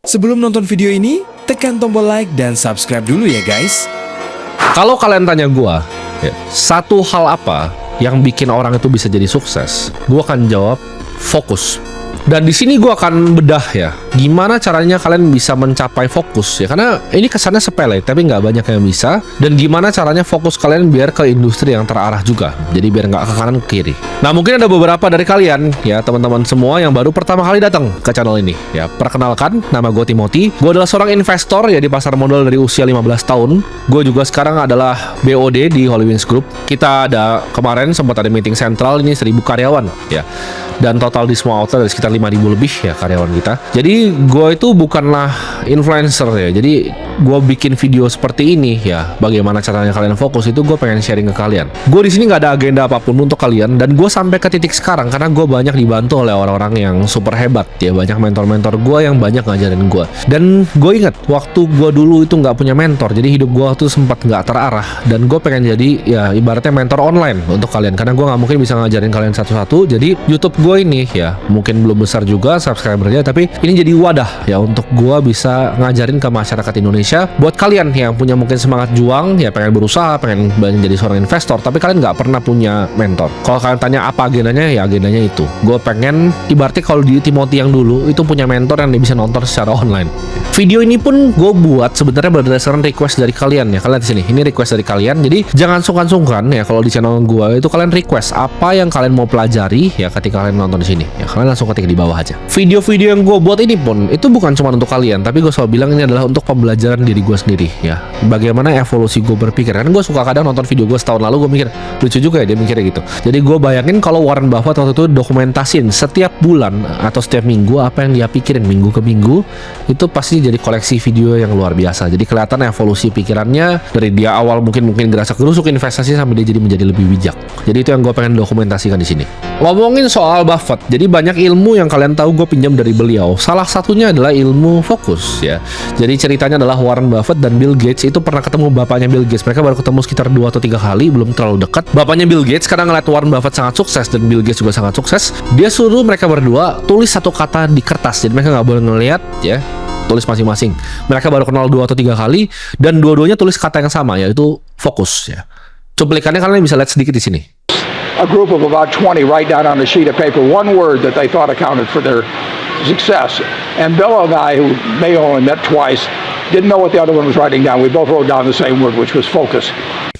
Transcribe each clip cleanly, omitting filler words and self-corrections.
Sebelum nonton video ini, tekan tombol like dan subscribe dulu ya guys. Kalau kalian tanya gua, satu hal apa yang bikin orang itu bisa jadi sukses? Gua akan jawab fokus. Dan di sini gua akan bedah ya, gimana caranya kalian bisa mencapai fokus ya, karena ini kesannya sepele tapi nggak banyak yang bisa. Dan gimana caranya fokus kalian biar ke industri yang terarah juga, jadi biar nggak ke kanan ke kiri. Nah mungkin ada beberapa dari kalian ya teman-teman semua yang baru pertama kali datang ke channel ini ya. Perkenalkan, nama gue Timothy. Gue adalah seorang investor ya di pasar modal dari usia 15 tahun. Gue juga sekarang adalah BOD di Hollywings Group. Kita ada kemarin sempat ada meeting sentral, ini 1000 karyawan ya. Dan total di semua outlet ada sekitar 5.000 lebih ya karyawan kita. Jadi gue itu bukanlah influencer ya. Jadi gue bikin video seperti ini ya. Bagaimana caranya kalian fokus itu gue pengen sharing ke kalian. Gue di sini nggak ada agenda apapun untuk kalian. Dan gue sampai ke titik sekarang karena gue banyak dibantu oleh orang-orang yang super hebat ya. Banyak mentor-mentor gue yang banyak ngajarin gue. Dan gue ingat waktu gue dulu itu nggak punya mentor. Jadi hidup gue tuh sempat nggak terarah. Dan gue pengen jadi ya ibaratnya mentor online untuk kalian. Karena gue nggak mungkin bisa ngajarin kalian satu-satu. Jadi YouTube gue ini ya mungkin belum besar juga subscribernya, tapi ini jadi wadah ya untuk gue bisa ngajarin ke masyarakat Indonesia. Buat kalian yang punya mungkin semangat juang ya, pengen berusaha, pengen jadi seorang investor, tapi kalian nggak pernah punya mentor. Kalau kalian tanya apa agendanya, ya agendanya itu gue pengen ibaratnya kalau di Timothy yang dulu itu punya mentor yang dia bisa nonton secara online. Video ini pun gue buat sebenarnya berdasarkan request dari kalian ya. Kalian di sini, ini request dari kalian. Jadi jangan sungkan-sungkan ya kalau di channel gue itu kalian request apa yang kalian mau pelajari ya ketika kalian nonton di sini. Ya kalian langsung ketik di bawah aja. Video-video yang gue buat ini pun itu bukan cuma untuk kalian, tapi gue selalu bilang ini adalah untuk pembelajaran diri gue sendiri ya. Bagaimana evolusi gue berpikir. Kan gue suka kadang nonton video gue setahun lalu gue mikir lucu juga ya dia mikirnya gitu. Jadi gue bayangin kalau Warren Buffett waktu itu dokumentasin setiap bulan atau setiap minggu apa yang dia pikirin minggu ke minggu, itu pasti jadi koleksi video yang luar biasa. Jadi kelihatan evolusi pikirannya dari dia awal mungkin gerasa-gerusuk investasi sampai dia jadi menjadi lebih bijak. Jadi itu yang gue pengen dokumentasikan di sini. Ngomongin soal Buffett, jadi banyak ilmu yang kalian tahu gue pinjam dari beliau. Salah satunya adalah ilmu fokus ya. Jadi ceritanya adalah Warren Buffett dan Bill Gates itu pernah ketemu bapaknya Bill Gates. Mereka baru ketemu sekitar 2 atau 3 kali, belum terlalu dekat. Bapaknya Bill Gates karena ngeliat Warren Buffett sangat sukses dan Bill Gates juga sangat sukses, dia suruh mereka berdua tulis satu kata di kertas. Jadi mereka nggak boleh ngeliat ya, tulis masing-masing. Mereka baru kenal 2 atau 3 kali dan dua-duanya tulis kata yang sama, yaitu fokus ya. Cuplikannya kalian bisa lihat sedikit di sini. A group of about 20 write down on a sheet of paper one word that they thought accounted for their success. And Bill and I, who may only met twice, didn't know what the other one was writing down. We both wrote down the same word, which was focus.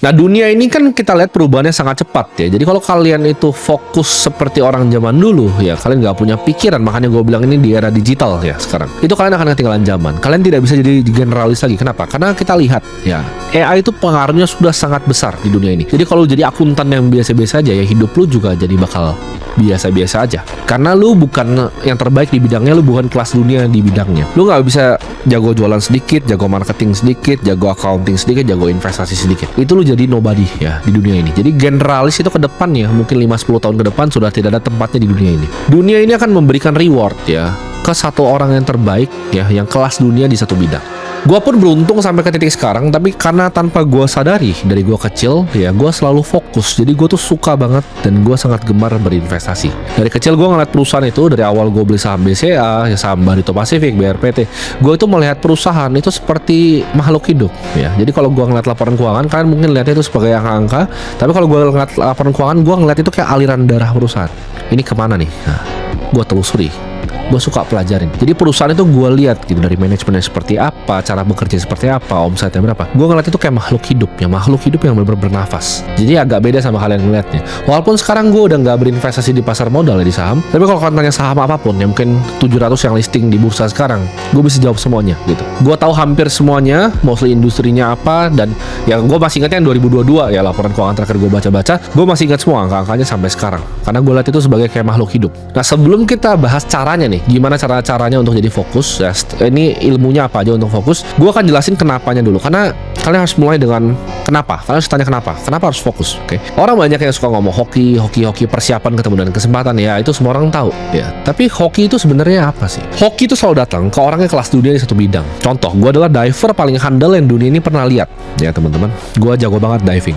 Nah dunia ini kan kita lihat perubahannya sangat cepat ya. Jadi kalau kalian itu fokus seperti orang zaman dulu ya, kalian nggak punya pikiran. Makanya gue bilang ini di era digital ya sekarang. Itu kalian akan ketinggalan zaman. Kalian tidak bisa jadi generalis lagi. Kenapa? Karena kita lihat ya, AI itu pengaruhnya sudah sangat besar di dunia ini. Jadi kalau jadi akuntan yang biasa-biasa aja ya, hidup lu juga jadi bakal biasa-biasa aja. Karena lu bukan yang terbaik di bidangnya, lu bukan kelas dunia di bidangnya. Lu nggak bisa jago jualan sedikit, jago marketing sedikit, jago accounting sedikit, jago investasi sedikit. Itu lu jadi nobody ya di dunia ini. Jadi generalis itu ke depannya mungkin 5-10 tahun ke depan sudah tidak ada tempatnya di dunia ini. Dunia ini akan memberikan reward ya ke satu orang yang terbaik ya, yang kelas dunia di satu bidang. Gua pun beruntung sampai ke titik sekarang, tapi karena tanpa gua sadari dari gua kecil ya, gua selalu fokus. Jadi gua tuh suka banget dan gua sangat gemar berinvestasi. Dari kecil gua ngeliat perusahaan itu, dari awal gua beli saham BCA, ya saham Barito Pacific, BRPT. Gua itu melihat perusahaan itu seperti makhluk hidup ya. Jadi kalau gua ngeliat laporan keuangan, kalian mungkin lihatnya itu sebagai angka-angka, tapi kalau gua ngeliat laporan keuangan, gua ngeliat itu kayak aliran darah perusahaan. Ini kemana nih? Nah, gua telusuri. Gue suka pelajarin. Jadi perusahaan itu gue lihat gitu dari manajemennya seperti apa, cara bekerja seperti apa, omsetnya berapa. Gue ngeliat itu kayak makhluk hidup yang benar-benar bernafas. Jadi agak beda sama kalian ngeliatnya. Walaupun sekarang gue udah nggak berinvestasi di pasar modal ya, di saham. Tapi kalau kalian tanya saham apapun, ya mungkin 700 yang listing di bursa sekarang, gue bisa jawab semuanya gitu. Gue tahu hampir semuanya, mostly industrinya apa, dan ya gue masih ingat yang 2022 ya, laporan keuangan terakhir gue baca-baca. Gue masih ingat semua angka-angkanya sampai sekarang. Karena gue lihat itu sebagai kayak makhluk hidup. Nah sebelum kita bahas caranya nih, gimana caranya untuk jadi fokus ya, ini ilmunya apa aja untuk fokus, gue akan jelasin kenapanya dulu. Karena kalian harus mulai dengan kenapa. Kalian harus tanya kenapa harus fokus. Oke. Orang banyak yang suka ngomong hoki persiapan ketemu dan kesempatan ya, itu semua orang tahu ya. Tapi hoki itu sebenarnya apa sih? Hoki itu selalu datang ke orangnya kelas dunia di satu bidang. Contoh, gue adalah diver paling handal yang dunia ini pernah lihat ya teman-teman. Gue jago banget diving.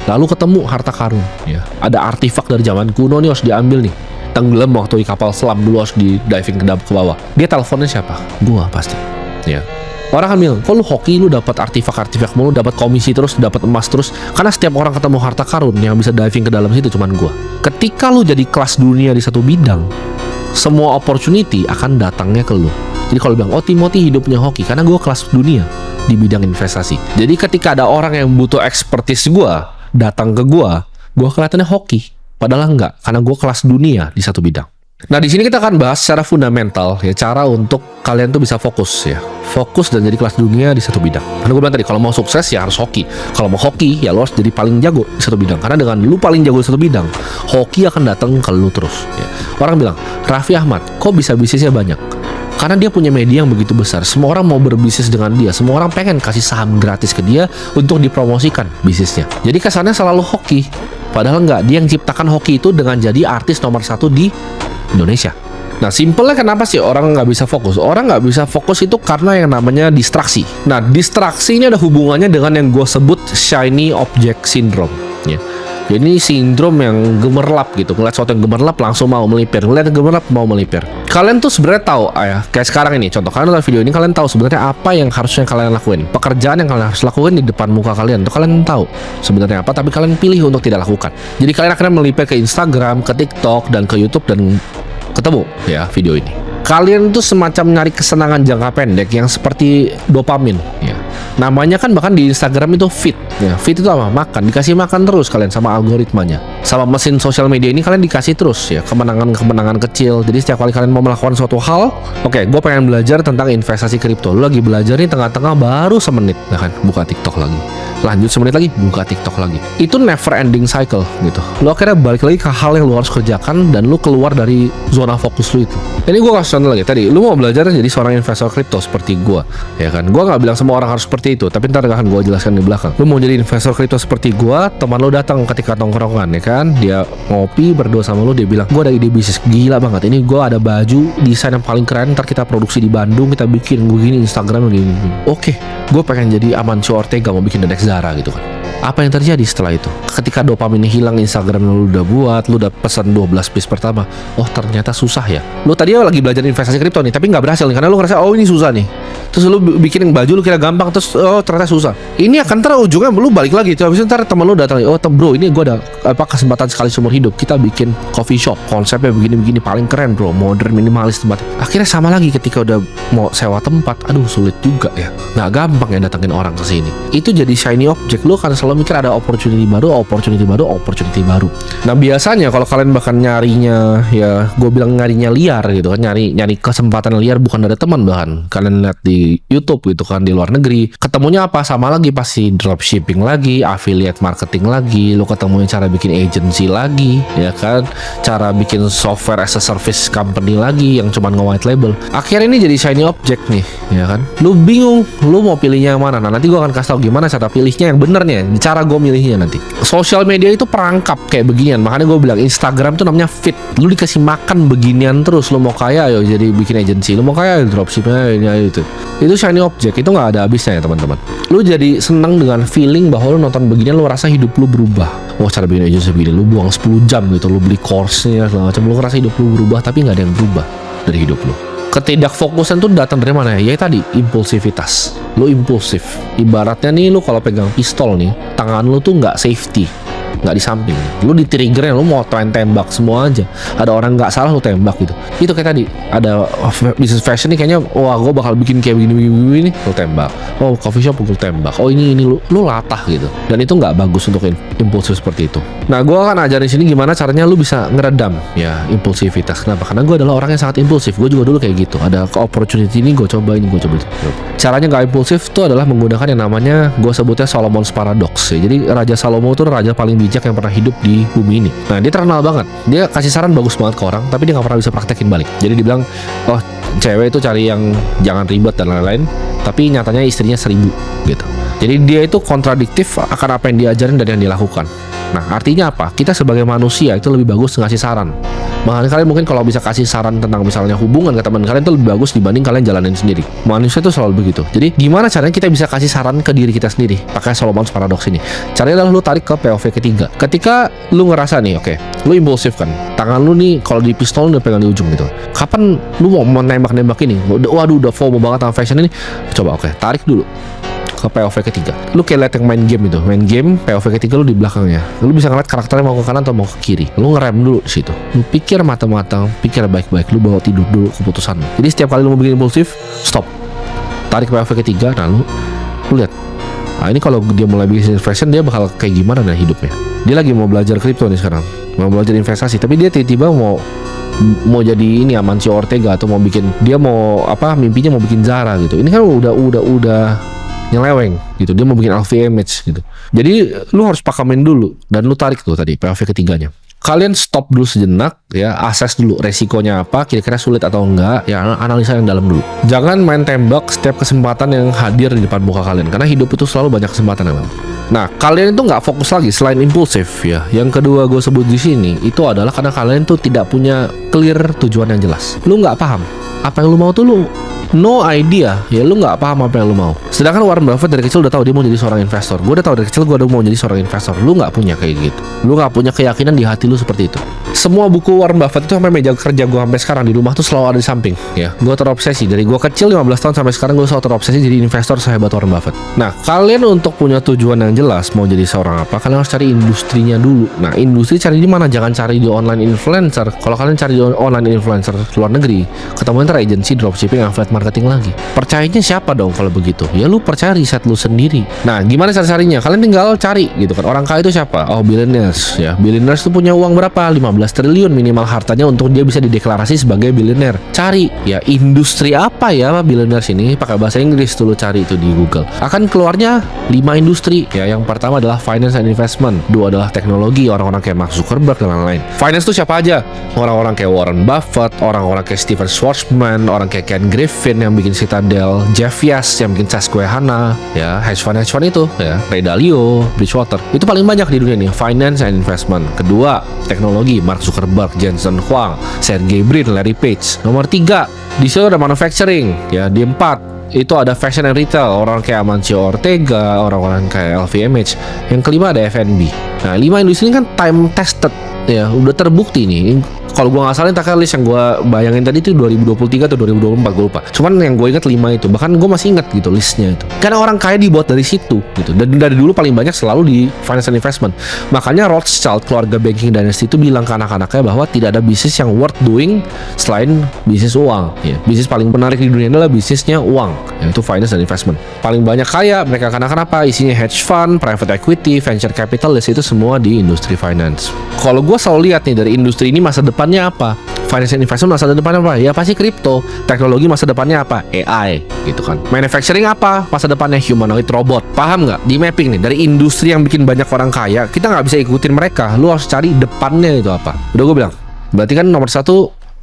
Lalu ketemu harta karun ya, ada artefak dari zaman kuno nih, harus diambil nih. Tenggelam waktu di kapal selam dulu, harus di diving ke bawah. Dia teleponnya siapa? Gua pasti. ya. Orang kan bilang, kok lu hoki lu dapat artifak-artifak mulu, dapat komisi terus, dapat emas terus. Karena setiap orang ketemu harta karun yang bisa diving ke dalam situ cuman gua. Ketika lu jadi kelas dunia di satu bidang, semua opportunity akan datangnya ke lu. Jadi kalau bilang, oh Timothy hidupnya hoki, karena gua kelas dunia di bidang investasi. Jadi ketika ada orang yang butuh expertise gua datang ke gua kelihatannya hoki. Padahal enggak, karena gua kelas dunia di satu bidang. Nah di sini kita akan bahas secara fundamental ya, cara untuk kalian tuh bisa fokus ya, fokus dan jadi kelas dunia di satu bidang. Karena gue bilang tadi, kalau mau sukses ya harus hoki. Kalau mau hoki ya lo harus jadi paling jago di satu bidang. Karena dengan lu paling jago di satu bidang, hoki akan datang ke lu terus. Ya. Orang bilang, Raffi Ahmad kok bisa bisnisnya banyak? Karena dia punya media yang begitu besar. Semua orang mau berbisnis dengan dia. Semua orang pengen kasih saham gratis ke dia untuk dipromosikan bisnisnya. Jadi kesannya selalu hoki. Padahal enggak, dia yang ciptakan hoki itu dengan jadi artis nomor 1 di Indonesia. Nah, simpelnya kenapa sih orang nggak bisa fokus? Orang nggak bisa fokus itu karena yang namanya distraksi. Nah, distraksi ini ada hubungannya dengan yang gue sebut shiny object syndrome. Ya. Jadi sindrom yang gemerlap gitu. Ngeliat sesuatu yang gemerlap langsung mau melipir. Ngeliat yang gemerlap mau melipir. Kalian tuh sebenarnya tahu ya, kayak sekarang ini contoh, kalian nonton video ini, kalian tahu sebenarnya apa yang harusnya kalian lakuin. Pekerjaan yang kalian harus lakuin di depan muka kalian. Tuh kalian tahu sebenarnya apa, tapi kalian pilih untuk tidak lakukan. Jadi kalian akhirnya melipir ke Instagram, ke TikTok, dan ke YouTube dan ketemu ya video ini. Kalian tuh semacam nyari kesenangan jangka pendek yang seperti dopamin ya. Namanya kan bahkan di Instagram itu feed ya. Feed itu apa? Makan, dikasih makan terus kalian sama algoritmanya. Sama mesin sosial media ini kalian dikasih terus ya kemenangan-kemenangan kecil. Jadi setiap kali kalian mau melakukan suatu hal, oke, gue pengen belajar tentang investasi kripto. Lu lagi belajar nih, tengah-tengah baru semenit ya kan, buka TikTok lagi. Lanjut semenit lagi, buka TikTok lagi. Itu never ending cycle gitu. Lu akhirnya balik lagi ke hal yang lu harus kerjakan dan lu keluar dari zona fokus lu itu. Ini gue kasih contoh lagi. Tadi lu mau belajar jadi seorang investor kripto seperti gue ya kan. Gue nggak bilang semua orang harus seperti itu, tapi ntar akan gue jelaskan di belakang. Lu mau jadi investor kripto seperti gue, teman lu datang ketika tongkrongan ya kan, dia ngopi berdua sama lu, dia bilang, gue ada ide bisnis gila banget, ini gue ada baju desain yang paling keren, ntar kita produksi di Bandung, kita bikin begini, Instagram begini. Oke, gue pengen jadi Amancio Ortega, mau bikin The Next Zara gitu kan. Apa yang terjadi setelah itu? Ketika dopamin hilang, Instagram lu udah buat, lu udah pesan 12 piece pertama, oh ternyata susah ya. Lu tadi lagi belajar investasi kripto nih, tapi nggak berhasil nih, karena lu ngerasa oh ini susah nih. Terus lu bikin baju lu kira gampang, terus oh ternyata susah. Ini akan ntar ujungnya lu balik lagi. Habis itu ntar teman lu datang, oh bro ini gue ada kesempatan sekali seumur hidup, kita bikin coffee shop, konsepnya begini-begini, paling keren bro, modern, minimalis tempat. Akhirnya sama lagi ketika udah mau sewa tempat, aduh sulit juga ya, nggak gampang ya datangin orang ke sini. Itu jadi shiny object, lu kan selalu mikir ada opportunity baru. Nah biasanya kalau kalian bahkan nyarinya ya, gue bilang nyarinya liar gitu kan, nyari kesempatan liar bukan dari teman, bahkan kalian lihat di YouTube gitu kan, di luar negeri, ketemunya apa? Sama lagi pasti dropshipping lagi, affiliate marketing lagi, lu ketemunya cara bikin agency lagi ya kan, cara bikin software as a service company lagi yang cuman nge-white label. Akhirnya ini jadi shiny object nih ya kan, lu bingung lu mau pilihnya yang mana. Nah nanti gue akan kasih tau gimana cara pilihnya yang benernya, cara gue milihnya nanti. Sosial media itu perangkap kayak beginian, makanya gue bilang Instagram tuh namanya feed. Lu dikasih makan beginian terus. Lu mau kaya ayo jadi bikin agency, lu mau kaya dropshipnya ini itu. Itu shiny object, itu nggak ada habisnya ya teman-teman. Lu jadi senang dengan feeling bahwa lu nonton beginian, lu rasa hidup lu berubah. Oh cara bikin agency begini, lu buang 10 jam gitu, lu beli course-nya segala macam, lu ngerasa hidup lu berubah, tapi nggak ada yang berubah dari hidup lu. Ketidakfokusan tuh datang dari mana ya? Ya tadi, impulsivitas. Lu impulsif. Ibaratnya nih lu kalau pegang pistol nih, tangan lu tuh nggak safety, nggak di samping. Lu di triggernya, lu mau tembak semua aja. Ada orang nggak salah lu tembak gitu. Itu kayak tadi, ada business fashion nih kayaknya, wah gue bakal bikin kayak begini, lu tembak. Oh coffee shop lu tembak. Oh ini lu latah gitu. Dan itu nggak bagus untuk impulsif seperti itu. Nah gue akan ajarin sini gimana caranya lu bisa ngeredam ya impulsivitas. Kenapa? Karena gue adalah orang yang sangat impulsif. Gue juga dulu kayak gitu. Ada opportunity ini gue coba ini, gue coba itu. Caranya nggak impulsif tuh adalah menggunakan yang namanya, gue sebutnya Solomon's Paradox ya. Jadi Raja Salomo itu raja paling bijak yang pernah hidup di bumi ini. Nah dia terkenal banget, dia kasih saran bagus banget ke orang, tapi dia nggak pernah bisa praktekin balik. Jadi dibilang, oh cewek itu cari yang jangan ribet dan lain-lain, tapi nyatanya istrinya 1000 gitu. Jadi dia itu kontradiktif akan apa yang diajarin dan yang dilakukan. Nah, artinya apa? Kita sebagai manusia itu lebih bagus ngasih saran. Makanya kalian mungkin kalau bisa kasih saran tentang misalnya hubungan ke teman kalian itu lebih bagus dibanding kalian jalanin sendiri. Manusia itu selalu begitu. Jadi gimana caranya kita bisa kasih saran ke diri kita sendiri? Pakai Solomon's Paradox ini. Caranya adalah lu tarik ke POV ketiga. Ketika lu ngerasa nih, oke, lu impulsif kan. Tangan lu nih kalau di pistol udah pegang di ujung gitu. Kapan lu mau nembak-nembak ini? Waduh, udah FOMO banget sama fashion ini. Coba tarik dulu ke POV ketiga. Lu kayak liat yang main game itu. Main game POV ketiga lu di belakangnya. Lu bisa ngeliat karakternya mau ke kanan atau mau ke kiri. Lu ngerem dulu di situ. Lu pikir matang-matang, pikir baik-baik. Lu bawa tidur dulu keputusan lu. Jadi setiap kali lu mau bikin impulsif, stop. Tarik POV ketiga, nah lu lihat. Nah, ini kalau dia mulai bikin fashion, dia bakal kayak gimana dah hidupnya. Dia lagi mau belajar kripto nih sekarang. Mau belajar investasi, tapi dia tiba-tiba mau jadi ini Amancio Ortega atau mau bikin, dia mau mimpinya mau bikin Zara gitu. Ini kan udah nyeleweng gitu, dia mau bikin LVMH gitu. Jadi lu harus pakamin dulu dan lu tarik tuh tadi POV ketiganya. Kalian stop dulu sejenak ya, assess dulu resikonya apa, kira-kira sulit atau enggak ya, analisa yang dalam dulu. Jangan main tembak setiap kesempatan yang hadir di depan muka kalian, karena hidup itu selalu banyak kesempatan emang. Nah, kalian itu nggak fokus lagi selain impulsif ya. Yang kedua gue sebut di sini itu adalah karena kalian tuh tidak punya clear tujuan yang jelas. Lu nggak paham apa yang lu mau tuh, lu no idea ya, lu nggak paham apa yang lu mau. Sedangkan Warren Buffett dari kecil udah tahu dia mau jadi seorang investor. Gue udah tahu dari kecil gue udah mau jadi seorang investor. Lu nggak punya kayak gitu. Lu nggak punya keyakinan di hati lu seperti itu. Semua buku Warren Buffett itu sampai meja kerja gue sampai sekarang di rumah tuh selalu ada di samping ya. Gue terobsesi dari gue kecil 15 tahun sampai sekarang gue selalu terobsesi jadi investor sehebat Warren Buffett. Nah, kalian untuk punya tujuan yang jelas mau jadi seorang apa, kalian harus cari industrinya dulu. Nah, industri cari di mana? Jangan cari di online influencer. Kalau kalian cari di online influencer luar negeri, ketemu ntar agency dropshipping, affiliate marketing lagi. Percayanya siapa dong kalau begitu? Ya lu percaya riset lu sendiri. Nah, gimana cara-carinya? Kalian tinggal cari gitu kan. Orang kaya itu siapa? Oh, billionaires ya. Billionaires itu punya uang berapa? 15 triliun minimal hartanya untuk dia bisa dideklarasi sebagai billionaire. Cari ya industri apa ya billionaires ini, pakai bahasa Inggris tuh lu cari itu di Google. Akan keluarnya 5 industri ya. Yang pertama adalah finance and investment, 2 adalah teknologi, orang-orang kayak Mark Zuckerberg dan lain-lain. Finance tuh siapa aja? Orang-orang kayak Warren Buffett, orang-orang kayak Stephen Schwarzman, orang kayak Ken Griffin yang bikin Citadel, Jeff Yash yang bikin Susquehanna, ya hedge fund itu ya, Ray Dalio, Bridgewater. Itu paling banyak di dunia nih, finance and investment. Kedua, teknologi, Mark Zuckerberg, Jensen Huang, Sergey Brin, Larry Page. Nomor 3, di situ ada manufacturing, ya. Di 4 itu ada fashion and retail, orang kayak Amancio Ortega, orang-orang kayak LVMH. Yang kelima ada F&B. Nah, 5 industri ini kan time tested ya, udah terbukti nih. Kalau gue nggak salah terakhir list yang gue bayangin tadi itu 2023 atau 2024 gue lupa. Cuman yang gue ingat 5 itu, bahkan gue masih ingat gitu listnya itu. Karena orang kaya dibuat dari situ gitu. Dan dari dulu paling banyak selalu di finance and investment. Makanya Rothschild, keluarga banking dynasty itu bilang ke anak-anaknya bahwa tidak ada bisnis yang worth doing selain bisnis uang. Ya, bisnis paling menarik di dunia adalah bisnisnya uang, yaitu finance and investment. Paling banyak kaya mereka karena kenapa? Isinya hedge fund, private equity, venture capitalist, itu semua di industri finance. Kalau gue selalu lihat nih dari industri ini masa depan apa? Finance and investment masa depannya apa? Ya pasti kripto. Teknologi masa depannya apa? AI gitu kan. Manufacturing apa? Masa depannya humanoid robot. Paham nggak? Di mapping nih dari industri yang bikin banyak orang kaya, kita nggak bisa ikutin mereka. Lu harus cari depannya itu apa. Udah gue bilang. Berarti kan nomor 1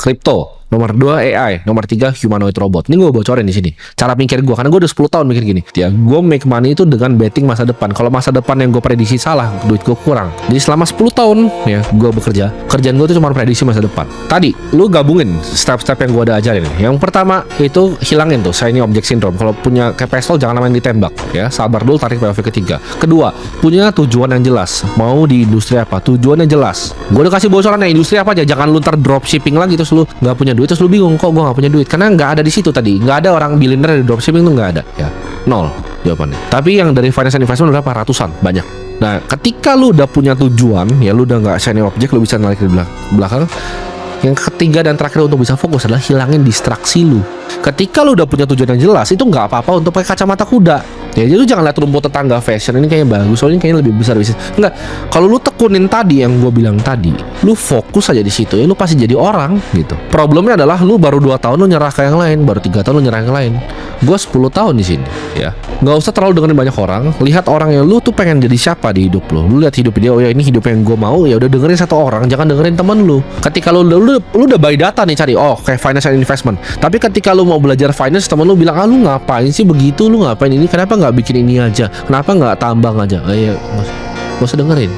kripto, nomor 2 AI, nomor 3 humanoid robot. Ini gue bocorin di sini. Cara mikir gue, karena gue udah 10 tahun mikir gini. Ya, gue make money itu dengan betting masa depan. Kalau masa depan yang gue prediksi salah, duit gue kurang. Jadi selama 10 tahun ya gue bekerja, kerjaan gue itu cuma prediksi masa depan. Tadi, lu gabungin step-step yang gue udah ajarin. Yang pertama itu hilangin tuh shiny object syndrome. Kalau punya kayak pistol jangan main ditembak ya. Sabar dulu, tarik POV ketiga. Kedua, punya tujuan yang jelas. Mau di industri apa? Tujuannya jelas. Gue udah kasih bocorannya industri apa aja. Jangan lu ntar dropshipping lagi terus lu nggak punya duit, terus lu bingung kok gue nggak punya duit, karena nggak ada di situ tadi. Nggak ada orang billionaire dari dropshipping tuh, nggak ada ya, 0 jawabannya. Tapi yang dari finance and investment udah ratusan, banyak. Nah, ketika lu udah punya tujuan ya, lu udah nggak shiny object, lu bisa narik ke belakang. Yang ketiga dan terakhir untuk bisa fokus adalah hilangin distraksi lu. Ketika lu udah punya tujuan yang jelas, itu nggak apa-apa untuk pakai kacamata kuda. Ya, jadi lu jangan lihat rumput tetangga fashion ini kayaknya bagus, soalnya kayaknya lebih besar bisnis. Enggak. Kalau lu tekunin tadi yang gue bilang tadi, lu fokus aja di situ ya, lu pasti jadi orang gitu. Problemnya adalah lu baru 2 tahun lu nyerah ke yang lain, baru 3 tahun lu nyerah ke yang lain. Gue 10 tahun di sini ya. Nggak usah terlalu dengerin banyak orang. Lihat orang yang lu tuh pengen jadi siapa di hidup lu. Lu lihat hidup dia, oh ya ini hidup yang gue mau, ya udah dengerin satu orang, jangan dengerin teman lu. Ketika lu udah by data nih cari, oh kayak finance and investment. Tapi ketika lu mau belajar finance, temen lu bilang, lu ngapain sih begitu, lu ngapain ini, kenapa nggak bikin ini aja, kenapa nggak tambang aja, ya gak usah dengerin.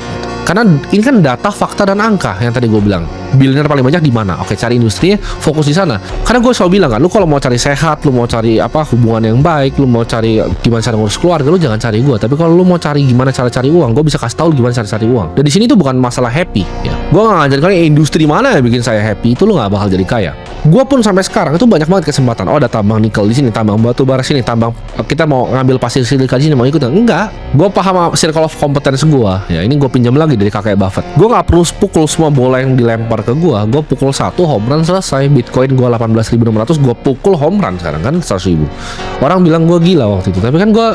Karena ini kan data, fakta, dan angka yang tadi gue bilang. Billionaire paling banyak di mana? Oke, cari industrinya, fokus di sana. Karena gue selalu bilang kan, lu kalau mau cari sehat, lu mau cari hubungan yang baik, lu mau cari gimana cara ngurus keluarga, lu jangan cari gue. Tapi kalau lu mau cari gimana cara cari uang, gue bisa kasih tahu gimana cara cari uang. Dan di sini tuh bukan masalah happy ya. Gue nggak ngajarin kalian industri mana yang bikin saya happy, itu lu nggak bakal jadi kaya. Gue pun sampai sekarang itu banyak banget kesempatan. Oh, ada tambang nikel di sini, tambang batu bara sini, tambang kita mau ngambil pasir silika di sini, mau ikut enggak? Gue paham circle of competence gue. Ya ini gue pinjam lagi dari kakek Buffett. Gue nggak perlu pukul semua bola yang dilempar ke gue pukul 1 home run selesai. Bitcoin gue 18.600, gue pukul home run sekarang kan 100.000. Orang bilang gue gila waktu itu, tapi kan gue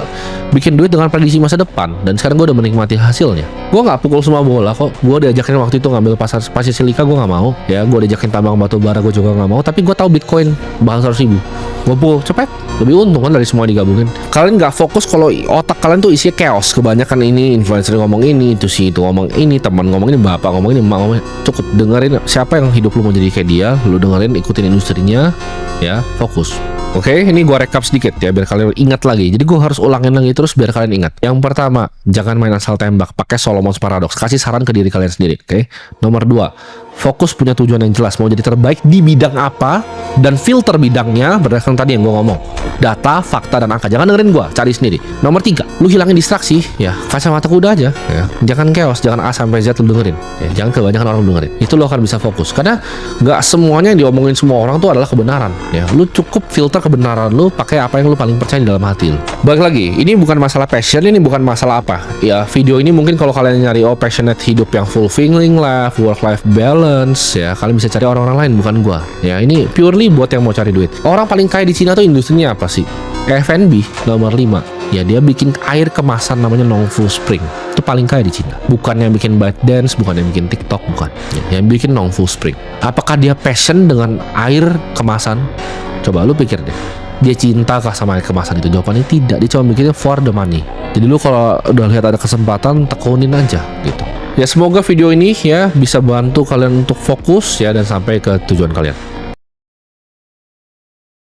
bikin duit dengan prediksi masa depan, dan sekarang gue udah menikmati hasilnya. Gue nggak pukul semua bola kok. Gue diajakin waktu itu ngambil pasir silika, gue nggak mau. Ya gue diajakin tambang batu bara, gue juga nggak mau. Tapi gue tahu Bitcoin bakal 100.000. Gue pukul cepet, lebih untung kan dari semua digabungin. Kalian nggak fokus kalau otak kalian tuh isinya chaos. Kebanyakan ini influencer ngomong ini, itu sih itu ngomong ini, teman ngomong ini, bapak ngomong ini, emak ngomong ini. Cukup dengerin siapa yang hidup lu mau jadi kayak dia, lu dengerin, ikutin industrinya, ya fokus. Oke, ini gue rekap sedikit ya biar kalian ingat lagi. Jadi gue harus ulangin lagi terus biar kalian ingat. Yang pertama, jangan main asal tembak, pakai Solomon's Paradox. Kasih saran ke diri kalian sendiri, oke? Nomor 2, fokus punya tujuan yang jelas. Mau jadi terbaik di bidang apa, dan filter bidangnya berdasarkan tadi yang gue ngomong. Data, fakta, dan angka. Jangan dengerin gue, cari sendiri. Nomor 3, lu hilangin distraksi. Ya, kacamata kuda aja. Ya. Jangan chaos, jangan A sampai Z lu dengerin. Ya, jangan kebanyakan orang dengerin. Itu lo akan bisa fokus. Karena nggak semuanya yang diomongin semua orang tuh adalah kebenaran. Ya, lu cukup filter kebenaran lu, pakai apa yang lu paling percaya di dalam hati lu. Balik lagi, ini bukan masalah passion, ini bukan masalah apa. Ya, video ini mungkin kalau kalian nyari passionate hidup yang fulfilling life, work-life balance, ya kalian bisa cari orang-orang lain, bukan gua. Ya, ini purely buat yang mau cari duit. Orang paling kaya di Cina tuh industrinya apa sih? F&B nomor 5. Ya, dia bikin air kemasan namanya Nongfu Spring. Itu paling kaya di Cina. Bukan yang bikin ByteDance, bukan yang bikin TikTok, bukan. Ya, yang bikin Nongfu Spring. Apakah dia passion dengan air kemasan? Coba lu pikir deh. Dia cinta kah sama air kemasan itu? Jawabannya tidak. Dia cuma bikinnya for the money. Jadi lu kalau udah lihat ada kesempatan, tekunin aja gitu. Ya, semoga video ini ya bisa bantu kalian untuk fokus ya dan sampai ke tujuan kalian.